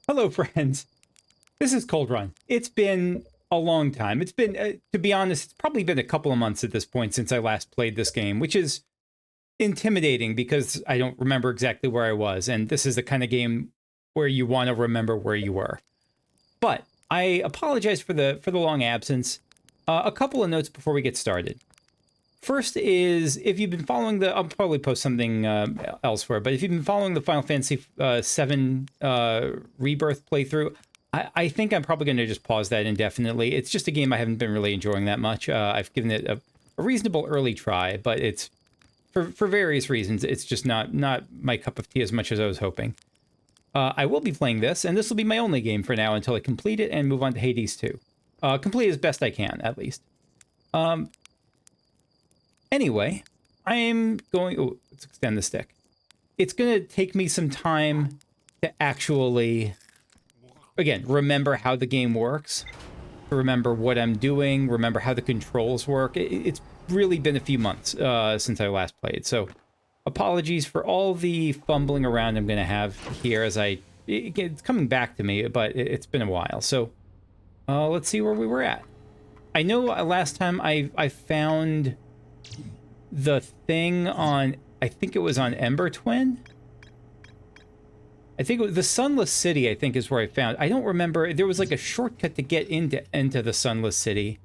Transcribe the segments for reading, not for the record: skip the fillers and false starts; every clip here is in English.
Hello, friends. This is Cold Run. It's been a long time. It's been, to be honest, it's probably been a couple of months at this point since I last played this game, which is intimidating because I don't remember exactly where I was. And this is the kind of game where you want to remember where you were. But I apologize for the long absence. A couple of notes before we get started. First is, if you've been following I'll probably post something elsewhere, but if you've been following the Final Fantasy VII Rebirth playthrough, I think I'm probably going to just pause that indefinitely. It's just a game I haven't been really enjoying that much. I've given it a reasonable early try, but it's, for various reasons, it's just not my cup of tea as much as I was hoping. I will be playing this, and this will be my only game for now until I complete it and move on to Hades 2. Complete as best I can, at least. Anyway, I'm going... Oh, let's extend the stick. It's going to take me some time to actually, again, remember how the game works, to remember what I'm doing, remember how the controls work. It's really been a few months since I last played, so apologies for all the fumbling around I'm going to have here as it's coming back to me, but it's been a while. So let's see where we were at. I know last time I found the thing on, I think it was on Ember Twin. I think it was the Sunless City, I think is where I found. I don't remember. There was like a shortcut to get into the Sunless City,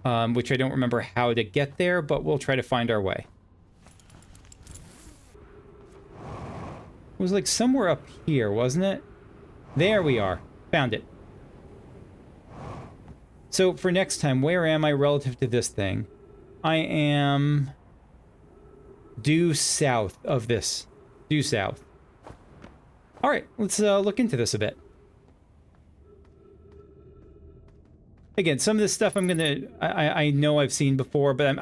which I don't remember how to get there, but we'll try to find our way. It was like somewhere up here, wasn't it? There we are. Found it. So for next time, where am I relative to this thing? I am due south of this. Due south. All right, let's look into this a bit. Again, some of this stuff I know I've seen before, but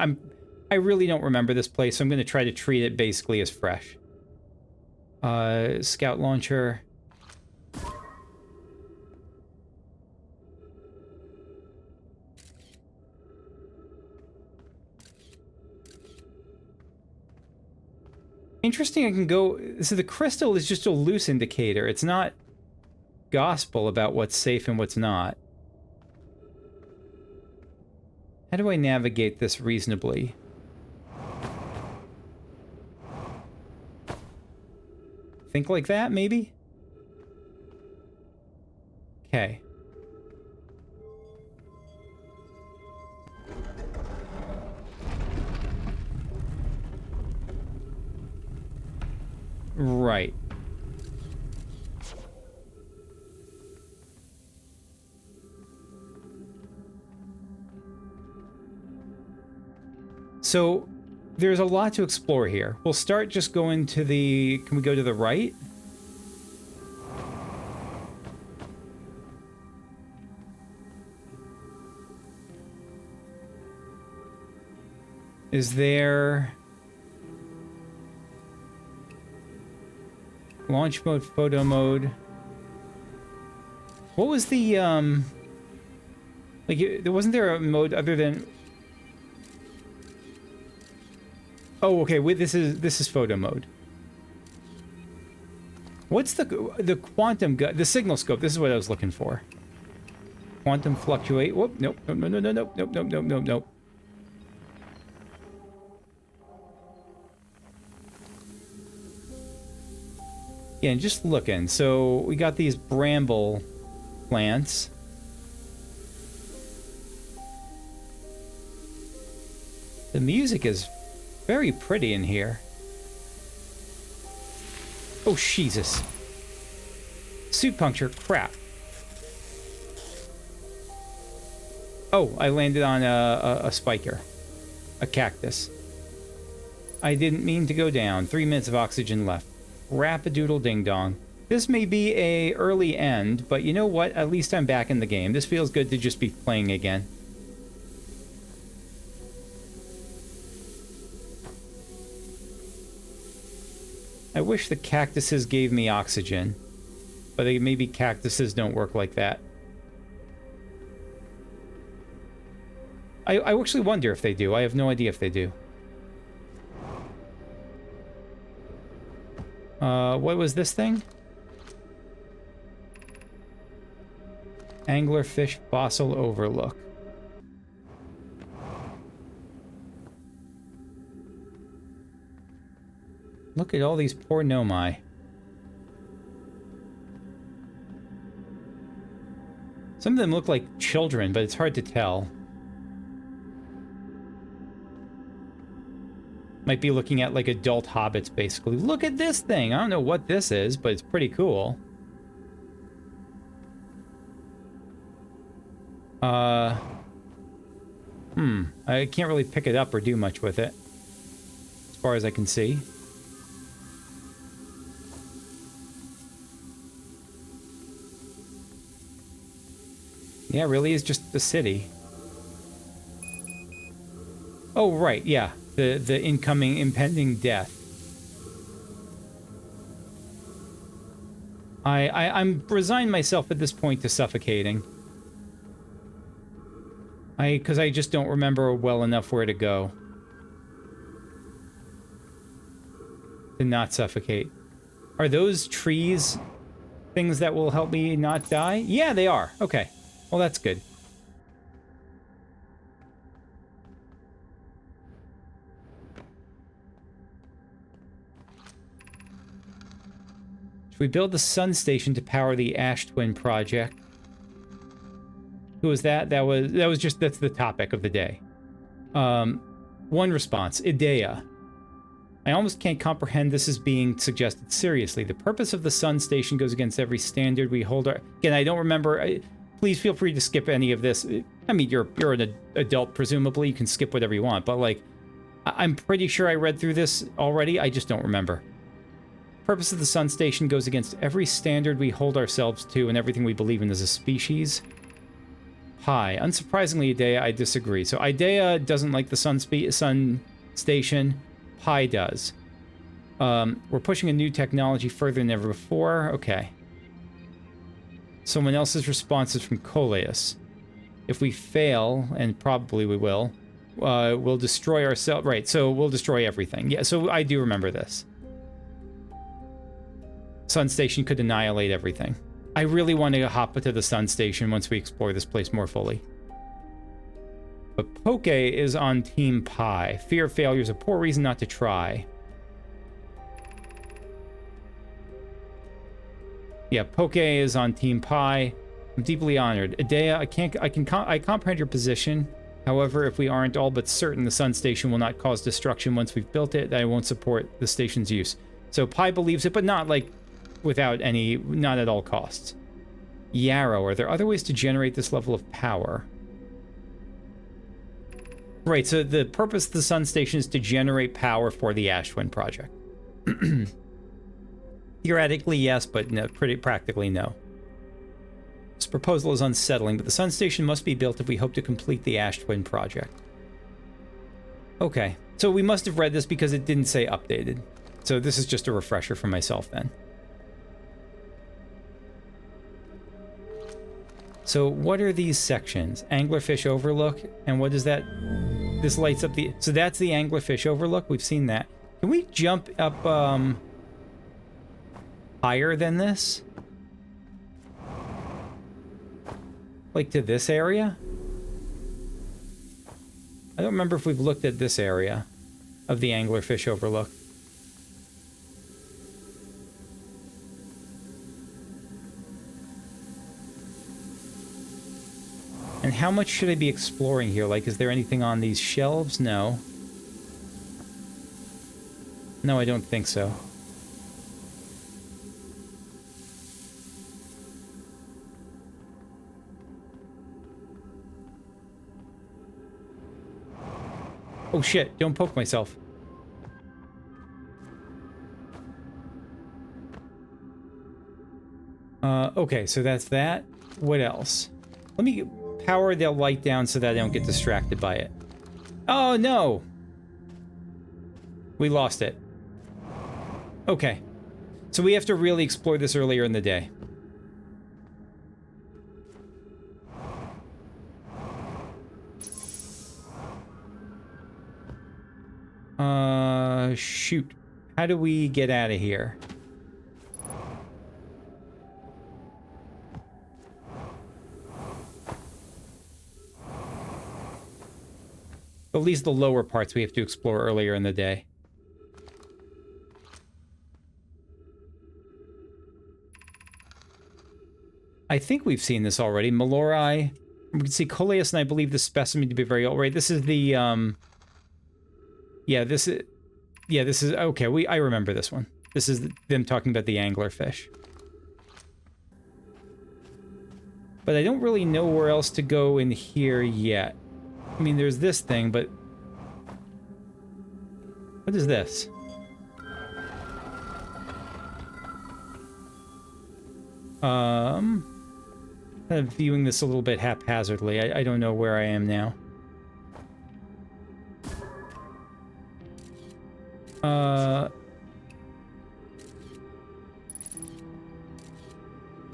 I really don't remember this place, so I'm gonna try to treat it basically as fresh. Scout launcher. Interesting, I can go... So the crystal is just a loose indicator. It's not gospel about what's safe and what's not. How do I navigate this reasonably? Think like that, maybe? Okay. Right. So, there's a lot to explore here. We'll start just going to the... Can we go to the right? Is there... Launch mode, photo mode. What was the, like, wasn't there a mode other than... Oh, okay, this is photo mode. What's the quantum... The signal scope, this is what I was looking for. Quantum fluctuate... Whoop, nope, nope, nope, nope, nope, nope, nope, nope, nope. Yeah, and just looking. So we got these bramble plants. The music is very pretty in here. Oh, Jesus. Suit puncture. Crap. Oh, I landed on a spiker. A cactus. I didn't mean to go down. 3 minutes of oxygen left. Rapadoodle ding dong. This may be a early end, but you know what? At least I'm back in the game. This feels good to just be playing again. I wish the cactuses gave me oxygen, but maybe cactuses don't work like that. I actually wonder if they do. I have no idea if they do. What was this thing? Anglerfish fossil overlook. Look at all these poor nomai. Some of them look like children, but it's hard to tell. Might be looking at like adult hobbits, basically. Look at this thing! I don't know what this is, but it's pretty cool. I can't really pick it up or do much with it, as far as I can see. Yeah, it really is just the city. Oh, right, yeah. The impending death. I'm resigned myself at this point to suffocating. Because I just don't remember well enough where to go. To not suffocate. Are those trees things that will help me not die? Yeah, they are. Okay. Well, that's good. Should we build the sun station to power the Ash Twin project? Who was that? That was just, that's the topic of the day. One response, Idea. I almost can't comprehend this is being suggested seriously. The purpose of the sun station goes against every standard we hold our... Again, I don't remember... Please feel free to skip any of this. I mean, you're an adult, presumably. You can skip whatever you want. But, like, I'm pretty sure I read through this already. I just don't remember. The purpose of the sun station goes against every standard we hold ourselves to and everything we believe in as a species. Pi. Unsurprisingly, Idea, I disagree. So Idea doesn't like the sun station. Pi does. We're pushing a new technology further than ever before. Okay. Someone else's response is from Coleus. If we fail, and probably we will, we'll destroy ourselves. Right, so we'll destroy everything. Yeah, so I do remember this. Sun Station could annihilate everything. I really want to hop to the Sun Station once we explore this place more fully. But Poke is on Team Pi. Fear of failure is a poor reason not to try. Yeah, Poke is on Team Pi. I'm deeply honored. Idea, I comprehend your position. However, if we aren't all but certain the sun station will not cause destruction once we've built it, I won't support the station's use. So Pi believes it, but not like without any, not at all costs. Yarrow, are there other ways to generate this level of power? Right, so the purpose of the sun station is to generate power for the Ash Twin project. Theoretically, yes, but no, pretty practically, no. This proposal is unsettling, but the sun station must be built if we hope to complete the Ash Twin project. Okay, so we must have read this because it didn't say updated. So this is just a refresher for myself then. So what are these sections? Anglerfish Overlook, and what is that? This lights up the... So that's the Anglerfish Overlook, we've seen that. Can we jump up, higher than this? Like to this area? I don't remember if we've looked at this area of the Anglerfish Overlook. And how much should I be exploring here? Like, is there anything on these shelves? No. No, I don't think so. Oh shit, don't poke myself. Okay, so that's that. What else? Let me power the light down so that I don't get distracted by it. Oh no! We lost it. Okay. So we have to really explore this earlier in the day. Shoot. How do we get out of here? at least the lower parts we have to explore earlier in the day. I think we've seen this already. Malori. We can see Coleus, and I believe the specimen to be very old. Right, this is the, yeah, this is, okay, I remember this one. This is them talking about the anglerfish. But I don't really know where else to go in here yet. I mean, there's this thing, but... What is this? Kind of viewing this a little bit haphazardly. I don't know where I am now.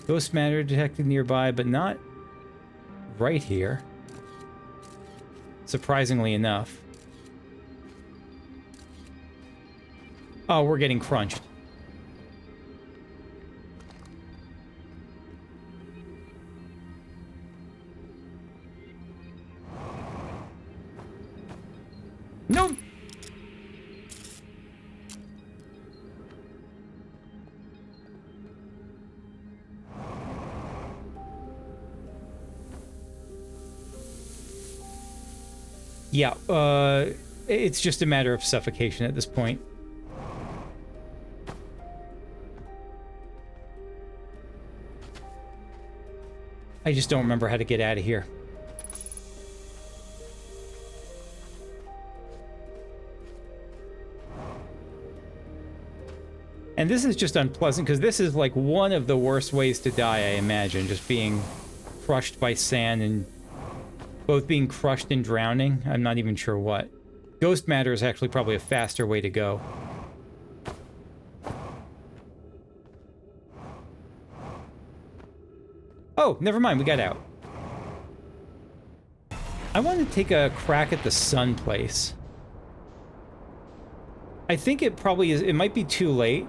Ghost matter detected nearby, but not right here. Surprisingly enough. Oh, we're getting crunched. Nope. Yeah, it's just a matter of suffocation at this point. I just don't remember how to get out of here. And this is just unpleasant, because this is like one of the worst ways to die, I imagine. Just being crushed by sand, and both being crushed and drowning. I'm not even sure what. Ghost matter is actually probably a faster way to go. Oh, never mind, we got out. I want to take a crack at the sun place. I think it probably is, it might be too late.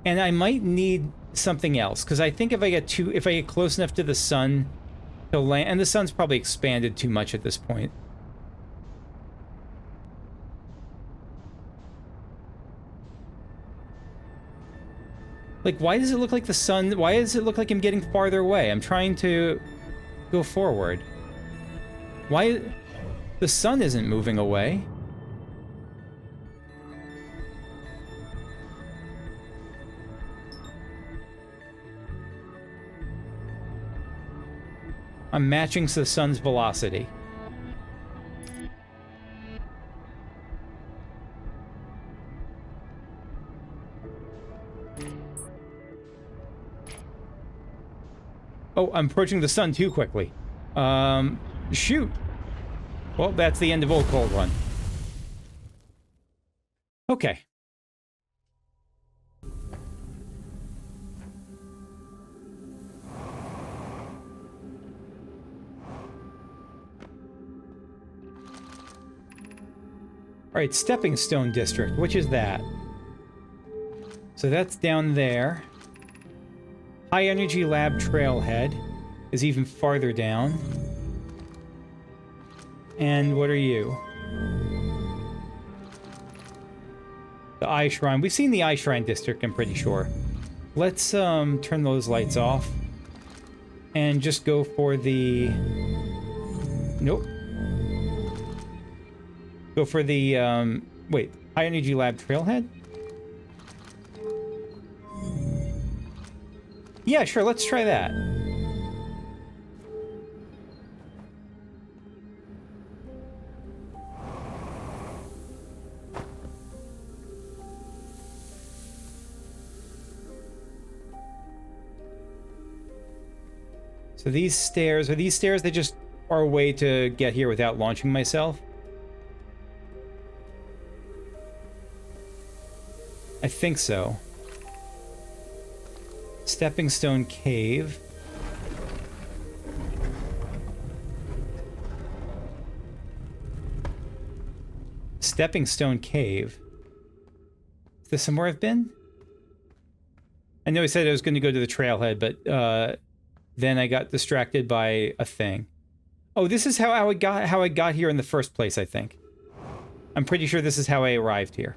And I might need something else, because I think if I get close enough to the sun to land, and the sun's probably expanded too much at this point. Like, why does it look like the sun, why does it look like I'm getting farther away? I'm trying to go forward. Why, the sun isn't moving away. I'm matching the sun's velocity. Oh, I'm approaching the sun too quickly. Shoot. Well, that's the end of Old Cold Run. Okay. All right, Stepping Stone District, which is that? So that's down there. High Energy Lab Trailhead is even farther down. And what are you? The Eye Shrine. We've seen the Eye Shrine District, I'm pretty sure. Let's turn those lights off. And just go for the... Nope. Go for the, wait, High Energy Lab Trailhead? Yeah, sure, let's try that. So these stairs, are these stairs that just are a way to get here without launching myself? I think so. Stepping Stone Cave. Stepping Stone Cave. Is this somewhere I've been? I know I said I was going to go to the trailhead, but then I got distracted by a thing. Oh, this is how I got here in the first place, I think. I'm pretty sure this is how I arrived here.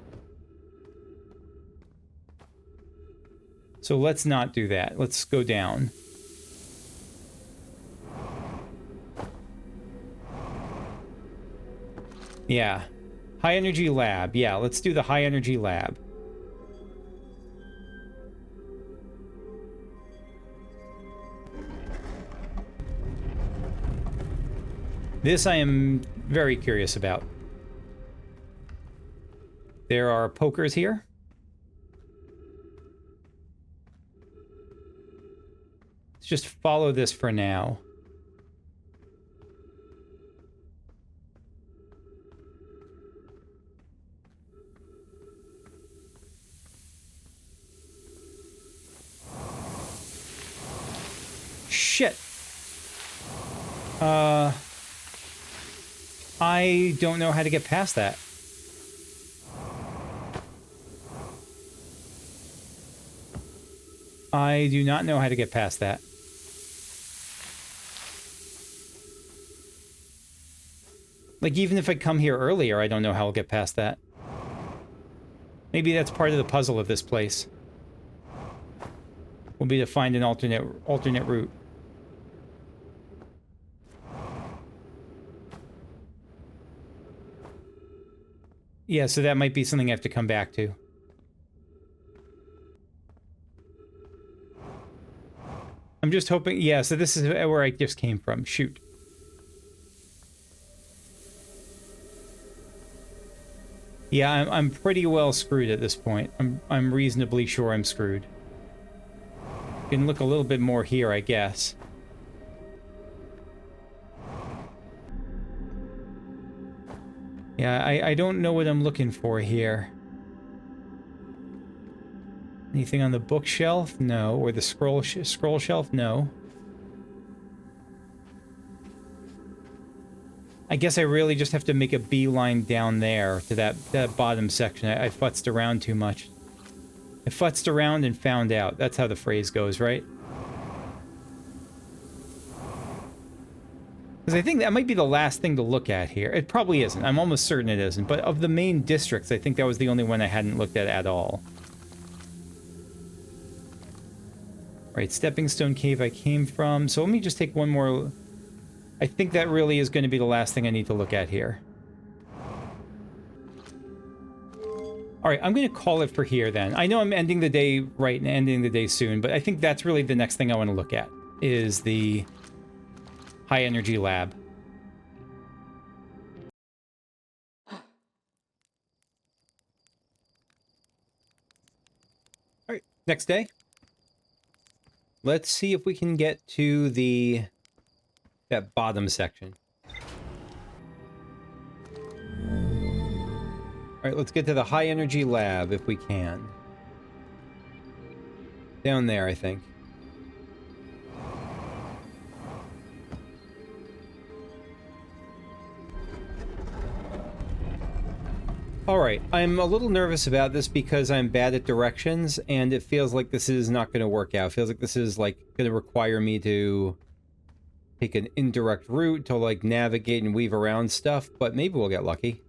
So let's not do that. Let's go down. Yeah. High energy lab. Yeah, let's do the high energy lab. This I am very curious about. There are pokers here. Let's just follow this for now. Shit. I don't know how to get past that. I do not know how to get past that. Like, even if I come here earlier, I don't know how I'll get past that. Maybe that's part of the puzzle of this place. Will be to find an alternate route. Yeah, so that might be something I have to come back to. I'm just hoping... Yeah, so this is where I just came from. Shoot. Yeah, I'm pretty well screwed at this point. I'm reasonably sure I'm screwed. Can look a little bit more here, I guess. Yeah, I don't know what I'm looking for here. Anything on the bookshelf? No. Or the scroll shelf? No. I guess I really just have to make a beeline down there to that bottom section. I futzed around too much. I futzed around and found out. That's how the phrase goes, right? Because I think that might be the last thing to look at here. It probably isn't. I'm almost certain it isn't. But of the main districts, I think that was the only one I hadn't looked at all. Right, Stepping Stone Cave I came from. So let me just take one more... I think that really is going to be the last thing I need to look at here. Alright, I'm going to call it for here then. I know I'm ending the day right and ending the day soon, but I think that's really the next thing I want to look at, is the high energy lab. Alright, next day. Let's see if we can get to that bottom section. Alright, let's get to the high energy lab if we can. Down there, I think. Alright, I'm a little nervous about this because I'm bad at directions, and it feels like this is not going to work out. It feels like this is, like, going to require me to take an indirect route to, like, navigate and weave around stuff, but maybe we'll get lucky.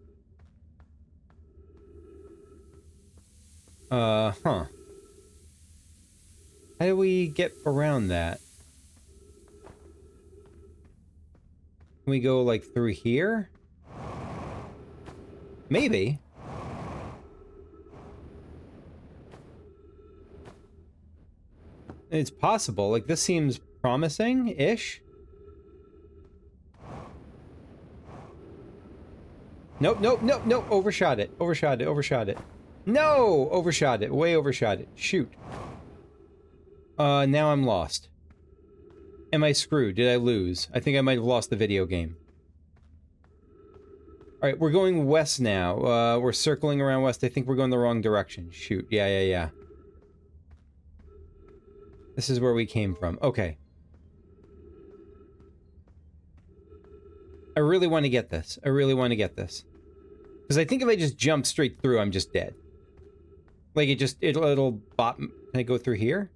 Huh. How do we get around that? Can we go, like, through here? Maybe. It's possible. Like, this seems promising-ish. Nope, nope, nope, nope. Overshot it. Overshot it. Overshot it. No! Overshot it. Way overshot it. Shoot. Now I'm lost. Am I screwed? Did I lose? I think I might have lost the video game. Alright, we're going west now. We're circling around west. I think we're going the wrong direction. Shoot. Yeah. This is where we came from. Okay. I really want to get this. I really want to get this. Because I think if I just jump straight through, I'm just dead. Like, it'll bop... Can I go through here?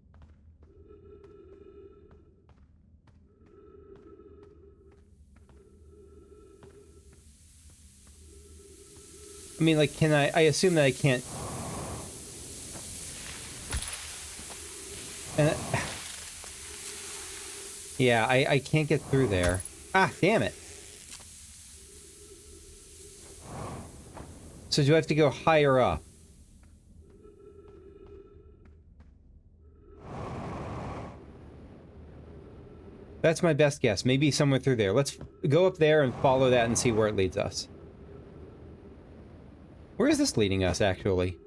I mean, like, can I assume that I can't... Yeah, I can't get through there. Ah, damn it. So do I have to go higher up? That's my best guess. Maybe somewhere through there. Let's go up there and follow that and see where it leads us. Where is this leading us, actually?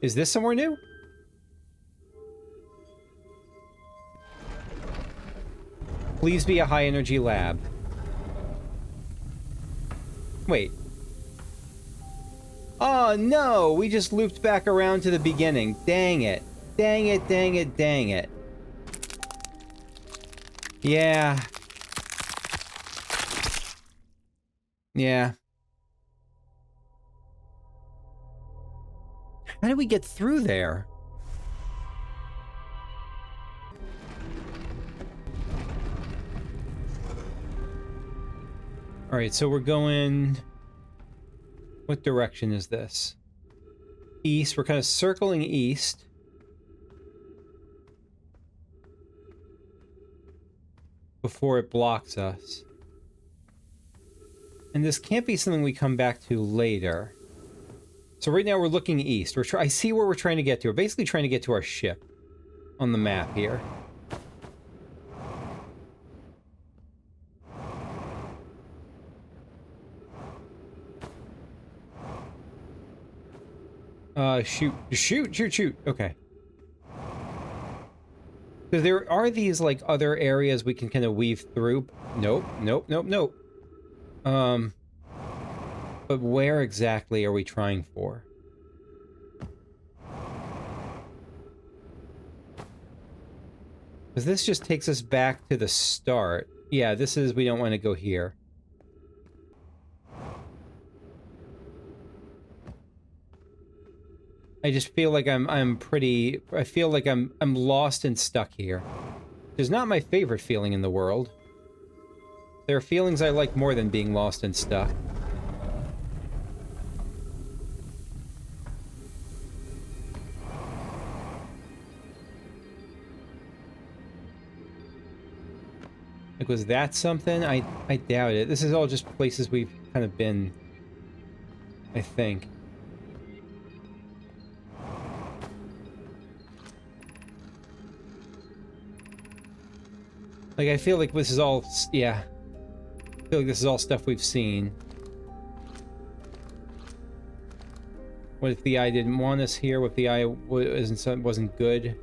Is this somewhere new? Please be a high-energy lab. Wait. Oh, no! We just looped back around to the beginning. Dang it. Dang it, dang it, dang it. Yeah. Yeah. How did we get through there? Alright, so we're going... What direction is this? East. We're kind of circling east. Before it blocks us. And this can't be something we come back to later. So right now we're looking east. I see where we're trying to get to. We're basically trying to get to our ship on the map here. Shoot. Okay. Because there are these, like, other areas we can kind of weave through. Nope. But where exactly are we trying for? Because this just takes us back to the start. Yeah, this is... We don't want to go here. I just feel like I'm pretty... I feel like I'm lost and stuck here. It's not my favorite feeling in the world. There are feelings I like more than being lost and stuck. Like, was that something? I doubt it. This is all just places we've kind of been, I think. Like, I feel like this is all... Yeah. I feel like this is all stuff we've seen. What if the eye didn't want us here? What if the eye wasn't good?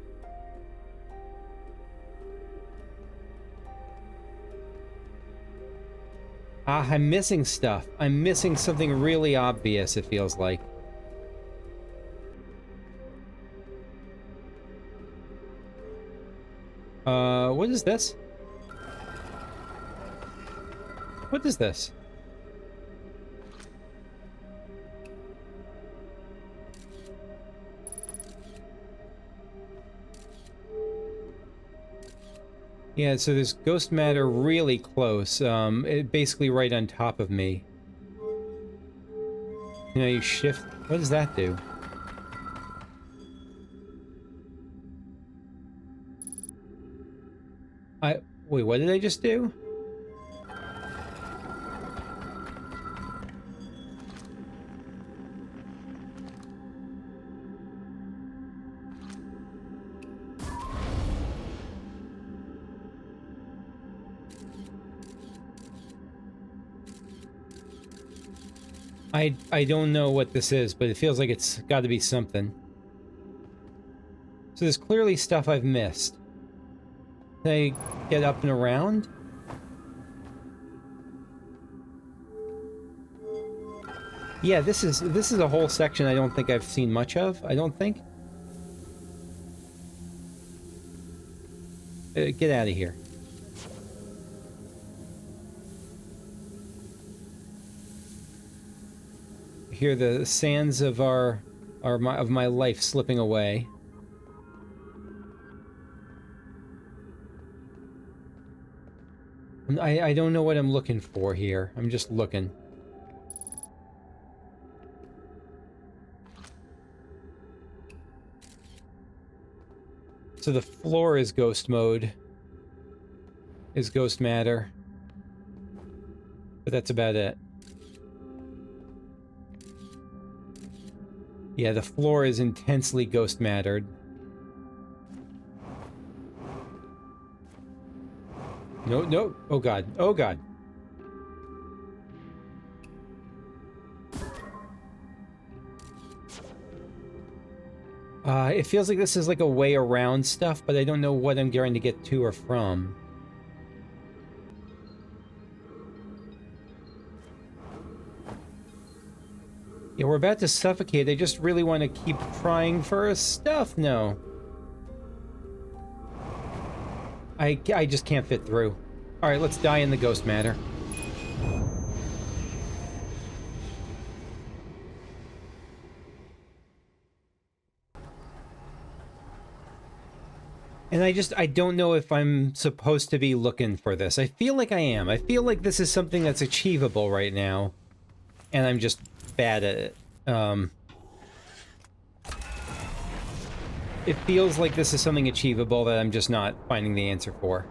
Ah, I'm missing stuff. I'm missing something really obvious, it feels like. What is this? What is this? Yeah, so there's ghost matter really close, basically right on top of me. You know, you shift... What does that do? Wait, what did I just do? I don't know what this is, but it feels like it's got to be something. So there's clearly stuff I've missed. Can I get up and around? Yeah, this is a whole section I don't think I've seen much of. I don't think. Get out of here. Hear the sands of my life slipping away. I don't know what I'm looking for here. I'm just looking. So the floor is ghost mode. Is ghost matter. But that's about it. Yeah, the floor is intensely ghost mattered. No, no. Oh god. Oh god. It feels like this is like a way around stuff, but I don't know what I'm going to get to or from. Yeah, we're about to suffocate. I just really want to keep trying for stuff. No. I just can't fit through. Alright, let's die in the ghost matter. And I don't know if I'm supposed to be looking for this. I feel like I am. I feel like this is something that's achievable right now. And I'm just bad at it. It feels like this is something achievable that I'm just not finding the answer for.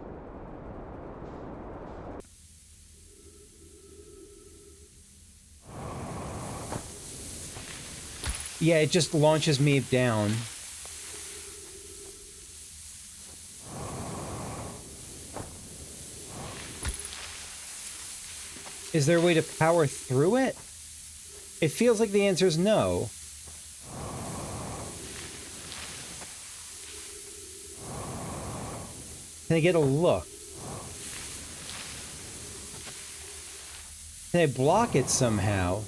Yeah, it just launches me down. Is there a way to power through it? It feels like the answer is no. Can I get a look? Can I block it somehow?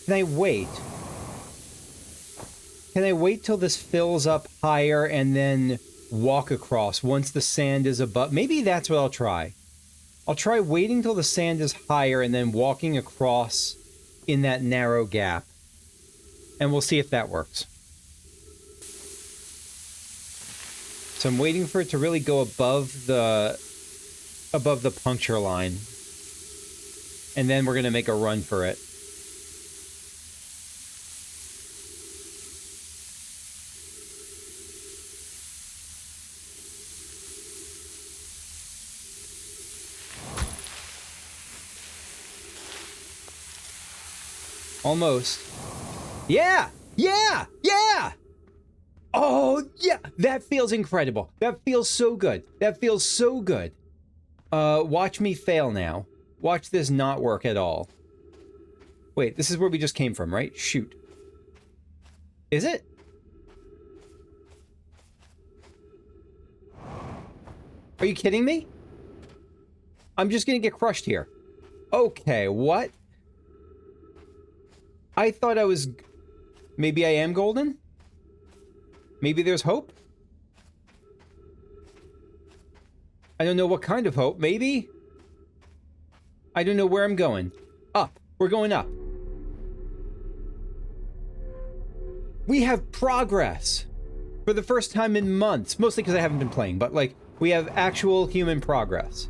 Can I wait? Can I wait till this fills up higher and then walk across once the sand is above? Maybe that's what I'll try. I'll try waiting till the sand is higher and then walking across in that narrow gap. And we'll see if that works. So I'm waiting for it to really go above the puncture line. And then we're going to make a run for it. Almost. Yeah! Yeah! Yeah! Oh, yeah! That feels incredible. That feels so good. That feels so good. Watch me fail now. Watch this not work at all. Wait, this is where we just came from, right? Shoot. Is it? Are you kidding me? I'm just gonna get crushed here. Okay, what? I thought I was... Maybe I am golden? Maybe there's hope? I don't know what kind of hope. Maybe? I don't know where I'm going. Up. We're going up. We have progress. For the first time in months. Mostly because I haven't been playing, but like, we have actual human progress.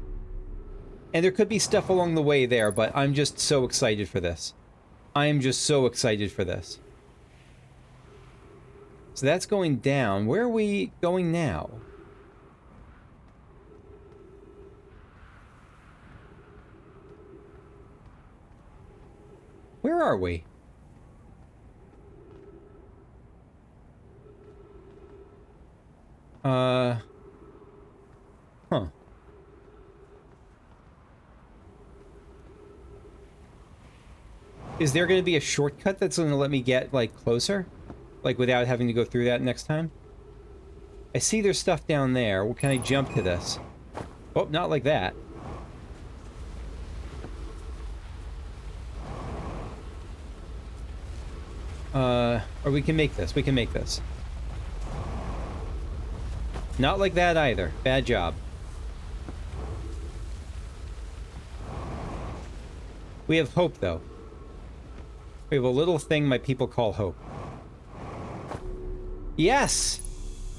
And there could be stuff along the way there, but I'm just so excited for this. I am just so excited for this. So that's going down. Where are we going now? Where are we? Huh. Is there going to be a shortcut that's going to let me get, like, closer? Like, without having to go through that next time? I see there's stuff down there. Well, can I jump to this? Oh, not like that. Or we can make this. We can make this. Not like that either. Bad job. We have hope, though. We have a little thing my people call hope. Yes!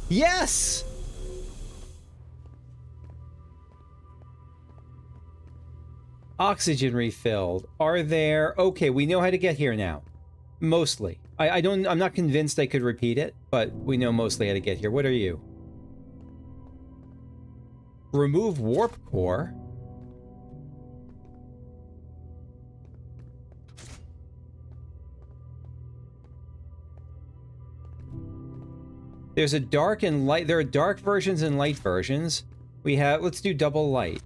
Yes! Oxygen refilled. Are there... Okay, we know how to get here now. Mostly. I'm not convinced I could repeat it, but we know mostly how to get here. What are you? Remove warp core. There's a dark and light. There are dark versions and light versions. We have... Let's do double light.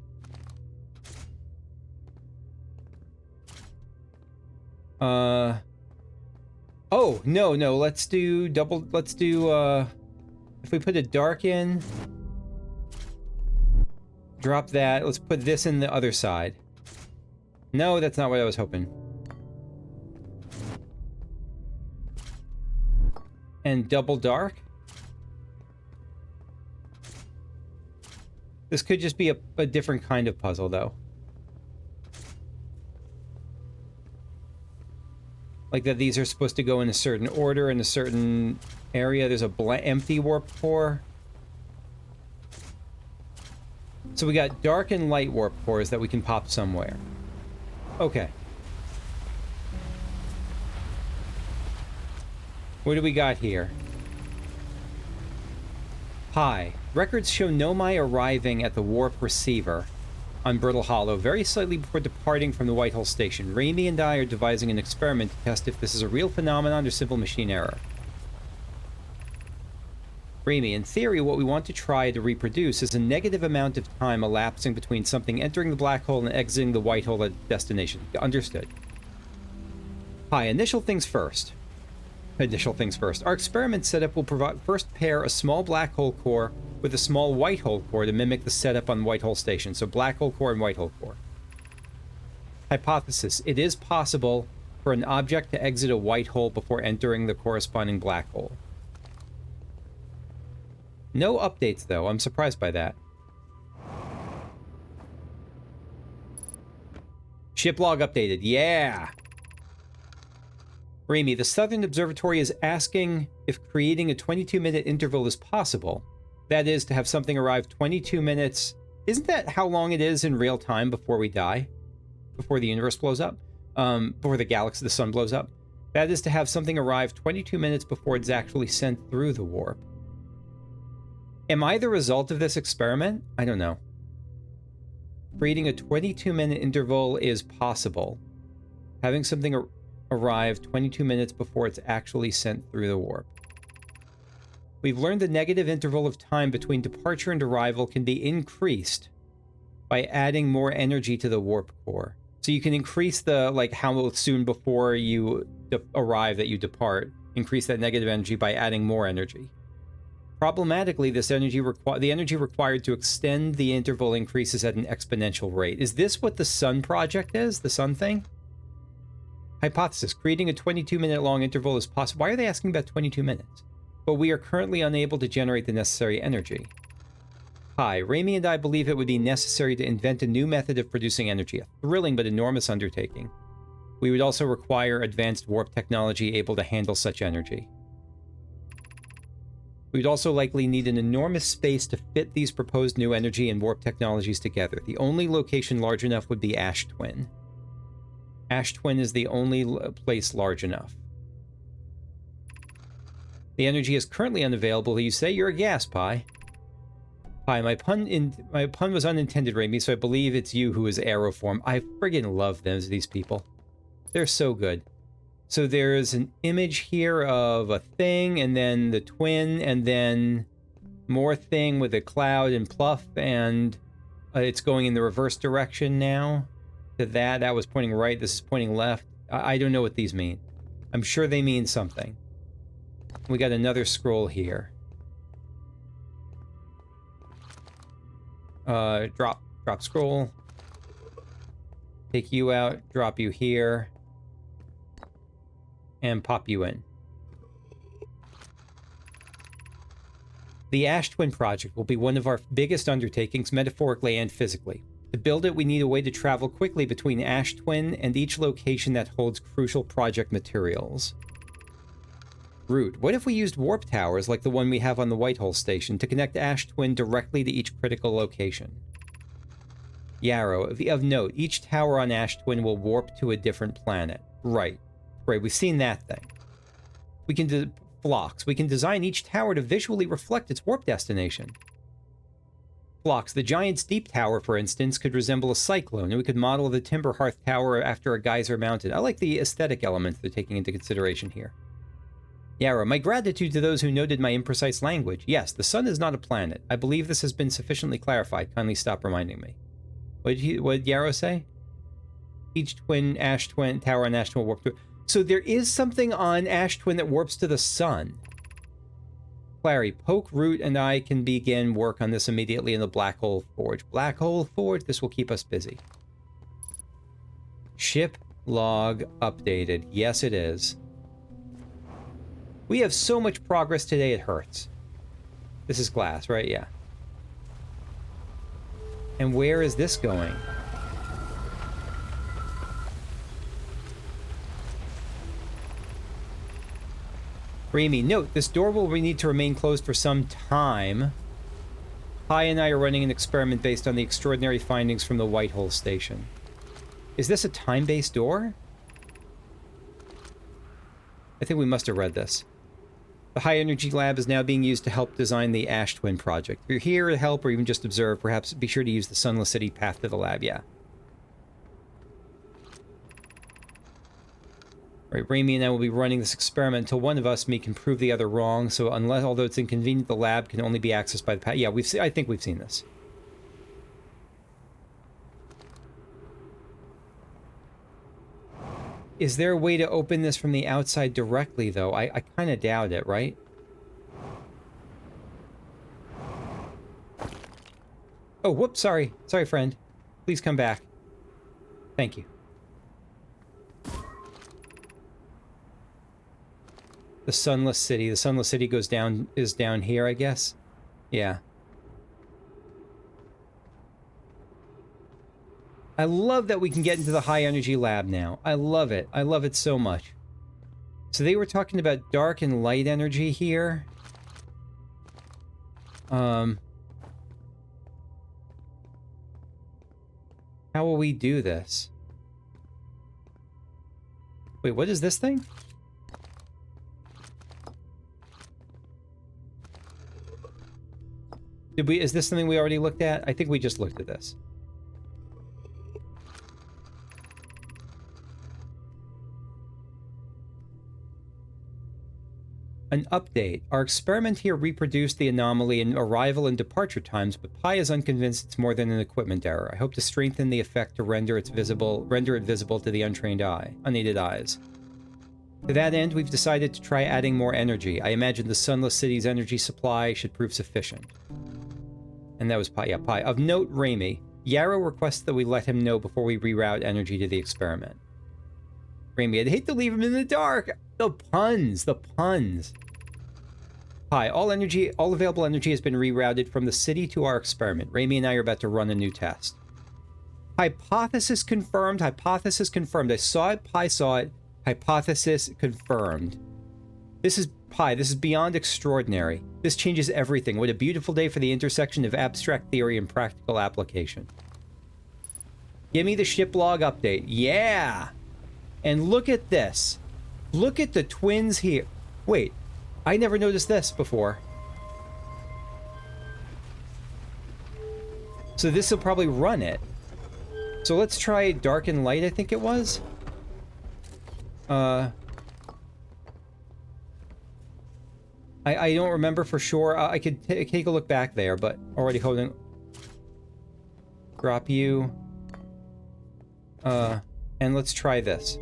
Oh, no. Let's do double... Let's do, if we put a dark in... Drop that. Let's put this in the other side. No, that's not what I was hoping. And double dark. This could just be a different kind of puzzle, though. Like that these are supposed to go in a certain order, in a certain area. There's a empty warp core. So we got dark and light warp cores that we can pop somewhere. Okay. What do we got here? Hi. Records show Nomai arriving at the warp receiver on Brittle Hollow very slightly before departing from the Whitehall station. Raimi and I are devising an experiment to test if this is a real phenomenon or simple machine error. Raimi, in theory, what we want to try to reproduce is a negative amount of time elapsing between something entering the black hole and exiting the white hole at destination. Understood. Hi, initial things first. Our experiment setup will first pair a small black hole core with a small white hole core to mimic the setup on Whitehall Station. So black hole core and white hole core. Hypothesis. It is possible for an object to exit a white hole before entering the corresponding black hole. No updates, though. I'm surprised by that. Ship log updated. Yeah! Raimi, the Southern Observatory is asking if creating a 22-minute interval is possible. That is, to have something arrive 22 minutes... Isn't that how long it is in real time before we die? Before the universe blows up? Before the sun blows up? That is, to have something arrive 22 minutes before it's actually sent through the warp. Am I the result of this experiment? I don't know. Creating a 22-minute interval is possible. Having something arrive 22 minutes before it's actually sent through the warp. We've learned the negative interval of time between departure and arrival can be increased by adding more energy to the warp core. So you can increase the, like, how soon before you arrive that you depart. Increase that negative energy by adding more energy. Problematically, the energy required to extend the interval increases at an exponential rate. Is this what the Sun project is? The Sun thing? Hypothesis. Creating a 22-minute long interval is possible. Why are they asking about 22 minutes? But we are currently unable to generate the necessary energy. Hi, Raimi and I believe it would be necessary to invent a new method of producing energy, a thrilling but enormous undertaking. We would also require advanced warp technology able to handle such energy. We would also likely need an enormous space to fit these proposed new energy and warp technologies together. The only location large enough would be Ash Twin. Ash Twin is the only place large enough. The energy is currently unavailable. You say you're a gas pie. Hi, my pun was unintended, Raimi, so I believe it's you who is Aeroform. I friggin' love these people. They're so good. So there's an image here of a thing, and then the twin, and then more thing with a cloud and pluff, and it's going in the reverse direction now. To that. That was pointing right. This is pointing left. I don't know what these mean. I'm sure they mean something. We got another scroll here. Drop scroll. Take you out, drop you here. And pop you in. The Ash Twin project will be one of our biggest undertakings, metaphorically and physically. To build it, we need a way to travel quickly between Ash Twin and each location that holds crucial project materials. Route. What if we used warp towers like the one we have on the Whitehall station to connect Ash Twin directly to each critical location? Yarrow. Of note, each tower on Ash Twin will warp to a different planet. Right. Right, we've seen that thing. We can Phlox. We can design each tower to visually reflect its warp destination. Phlox. The Giant's Deep Tower, for instance, could resemble a cyclone, and we could model the Timber Hearth Tower after a geyser mountain. I like the aesthetic elements they're taking into consideration here. Yarrow. My gratitude to those who noted my imprecise language. Yes, the sun is not a planet. I believe this has been sufficiently clarified. Kindly stop reminding me. What did Yarrow say? Each Ash Twin tower on Ash Twin will warp to... So there is something on Ash Twin that warps to the sun. Clary, Poke, Root, and I can begin work on this immediately in the Black Hole Forge. Black Hole Forge, this will keep us busy. Ship log updated. Yes, it is. We have so much progress today, it hurts. This is glass, right? Yeah. And where is this going? Remy, note, this door will need to remain closed for some time. Pi and I are running an experiment based on the extraordinary findings from the Whitehall station. Is this a time-based door? I think we must have read this. The High Energy Lab is now being used to help design the Ash Twin project. If you're here to help or even just observe, perhaps be sure to use the Sunless City path to the lab, yeah. Right, Ramy and I will be running this experiment until one of us can prove the other wrong, so although it's inconvenient, the lab can only be accessed by the path. Yeah, I think we've seen this. Is there a way to open this from the outside directly, though? I kind of doubt it, right? Oh, whoops, sorry. Sorry, friend. Please come back. Thank you. The Sunless City. The Sunless City is down here, I guess. Yeah. I love that we can get into the high energy lab now. I love it. I love it so much. So they were talking about dark and light energy here. How will we do this? Wait, what is this thing? Is this something we already looked at? I think we just looked at this. An update. Our experiment here reproduced the anomaly in arrival and departure times, but Pi is unconvinced it's more than an equipment error. I hope to strengthen the effect to render it visible to the unaided eyes. To that end, we've decided to try adding more energy. I imagine the Sunless City's energy supply should prove sufficient. And that was Pi. Yeah, Pi. Of note, Ramy. Yarrow requests that we let him know before we reroute energy to the experiment. Ramy, I'd hate to leave him in the dark. The puns. The puns. Pi, all available energy has been rerouted from the city to our experiment. Ramy and I are about to run a new test. Hypothesis confirmed. Hypothesis confirmed. I saw it. Pi saw it. Hypothesis confirmed. This is Pi. This is beyond extraordinary. This changes everything. What a beautiful day for the intersection of abstract theory and practical application. Give me the ship log update. Yeah! And look at this. Look at the twins here. Wait, I never noticed this before. So this will probably run it. So let's try dark and light, I think it was. I don't remember for sure. I could take a look back there, but already holding. Drop you. And let's try this.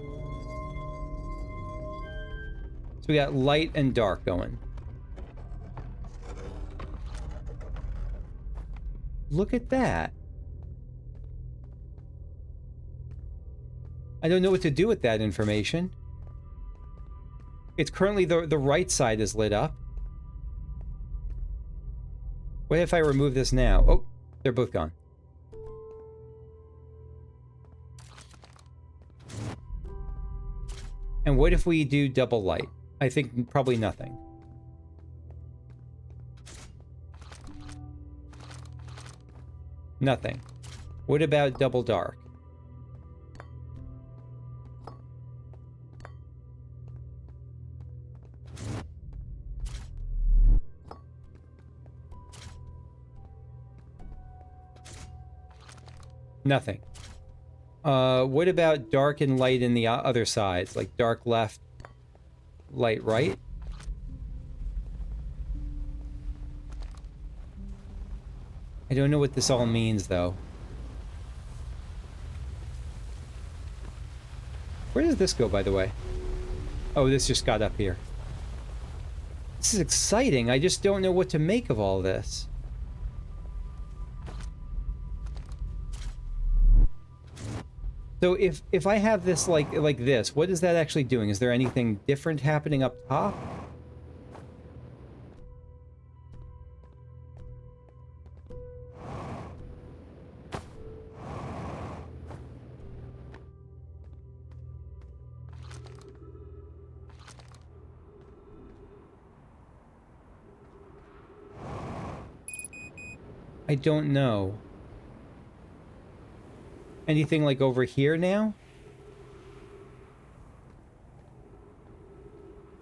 So we got light and dark going. Look at that. I don't know what to do with that information. It's currently the right side is lit up. What if I remove this now? Oh, they're both gone. And what if we do double light? I think probably nothing. Nothing. What about double dark? Nothing. What about dark and light in the other sides? Like dark left, light right? I don't know what this all means, though. Where does this go, by the way? Oh, this just got up here. This is exciting. I just don't know what to make of all this. So if I have this like this, what is that actually doing? Is there anything different happening up top? I don't know. Anything like over here now?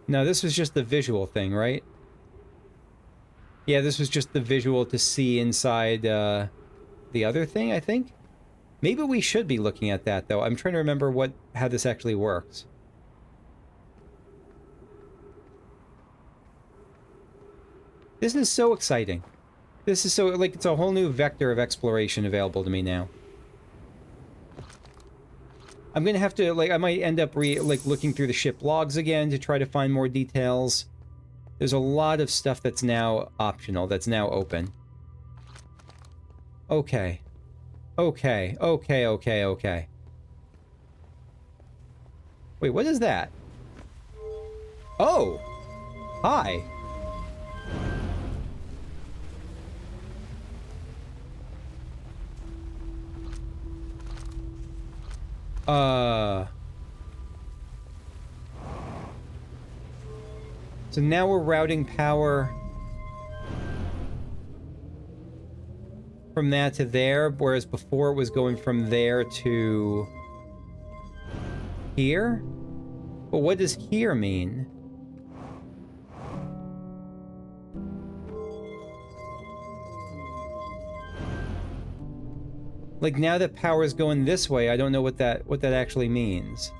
No, this was just the visual thing, right? Yeah, this was just the visual to see inside the other thing, I think? Maybe we should be looking at that, though. I'm trying to remember how this actually works. This is so exciting. This is so, like, it's a whole new vector of exploration available to me now. I'm gonna have to, like, I might end up looking through the ship logs again to try to find more details. There's a lot of stuff that's now optional, that's now open. Okay. Okay, okay, okay, okay. Wait, what is that? Oh! Hi! So now we're routing power from that to there, whereas before it was going from there to here? But what does here mean? Like, now that power is going this way, I don't know what that actually means.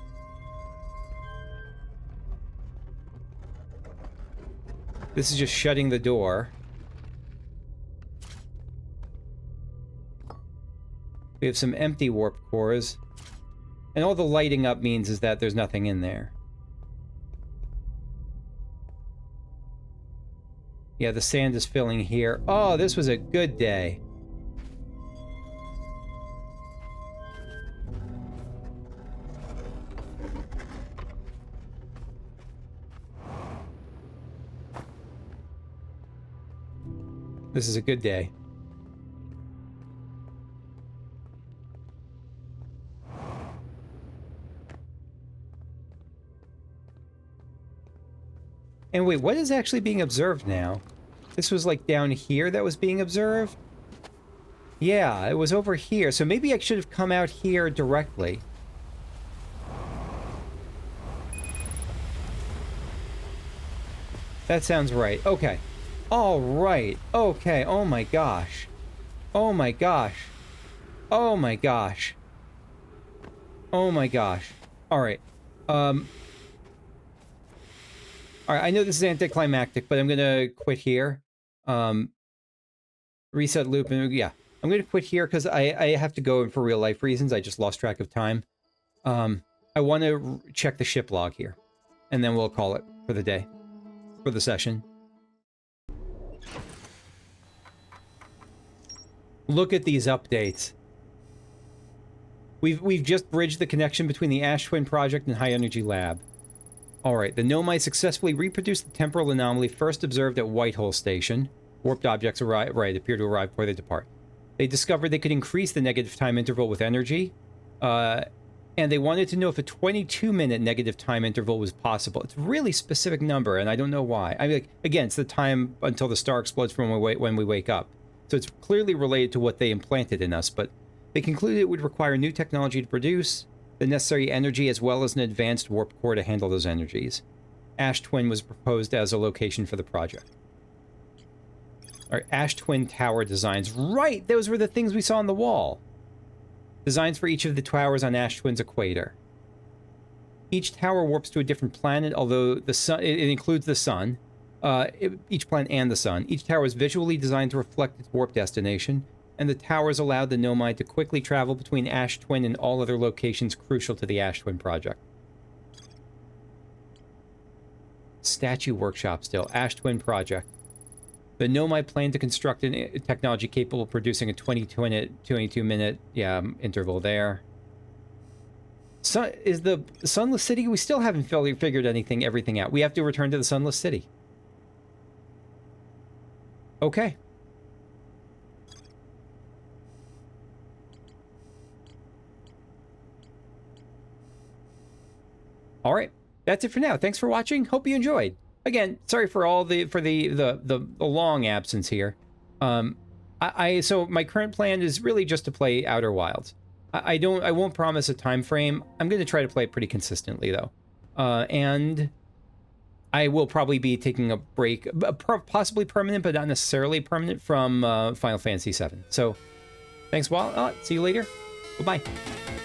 This is just shutting the door. We have some empty warp cores. And all the lighting up means is that there's nothing in there. Yeah, the sand is filling here. Oh, this was a good day. This is a good day. And wait, what is actually being observed now? This was like down here that was being observed? Yeah, it was over here. So maybe I should have come out here directly. That sounds right. Okay. All right. Okay. Oh my gosh. Oh my gosh. Oh my gosh. Oh my gosh. All right. All right. I know this is anticlimactic, but I'm gonna quit here. Reset loop, and yeah, I'm gonna quit here because I have to go for real life reasons. I just lost track of time. I want to check the ship log here, and then we'll call it for the day, for the session. Look at these updates. We've just bridged the connection between the Ash Twin project and High Energy Lab. Alright, the Nomai successfully reproduced the temporal anomaly first observed at Whitehole Station. Warped objects appear to arrive before they depart. They discovered they could increase the negative time interval with energy. And they wanted to know if a 22-minute negative time interval was possible. It's a really specific number, and I don't know why. I mean, like, again, it's the time until the star explodes from when we wake up. So it's clearly related to what they implanted in us, but they concluded it would require new technology to produce the necessary energy as well as an advanced warp core to handle those energies. Ash Twin was proposed as a location for the project. All right, Ash Twin Tower designs. Right, those were the things we saw on the wall. Designs for each of the towers on Ash Twin's equator. Each tower warps to a different planet, although the sun, it includes the sun. Each planet and the sun. Each tower is visually designed to reflect its warp destination, and the towers allowed the Nomai to quickly travel between Ash Twin and all other locations crucial to the Ash Twin project. Statue Workshop still. Ash Twin project. The Nomai plan to construct a technology capable of producing a 22-minute interval there. Is the Sunless City? We still haven't figured everything out. We have to return to the Sunless City. Okay. All right. That's it for now. Thanks for watching. Hope you enjoyed. Again, sorry for all the long absence here. So my current plan is really just to play Outer Wilds. I won't promise a time frame. I'm going to try to play it pretty consistently though, and I will probably be taking a break, possibly permanent, but not necessarily permanent, from Final Fantasy VII. So thanks a lot. See you later. Bye bye.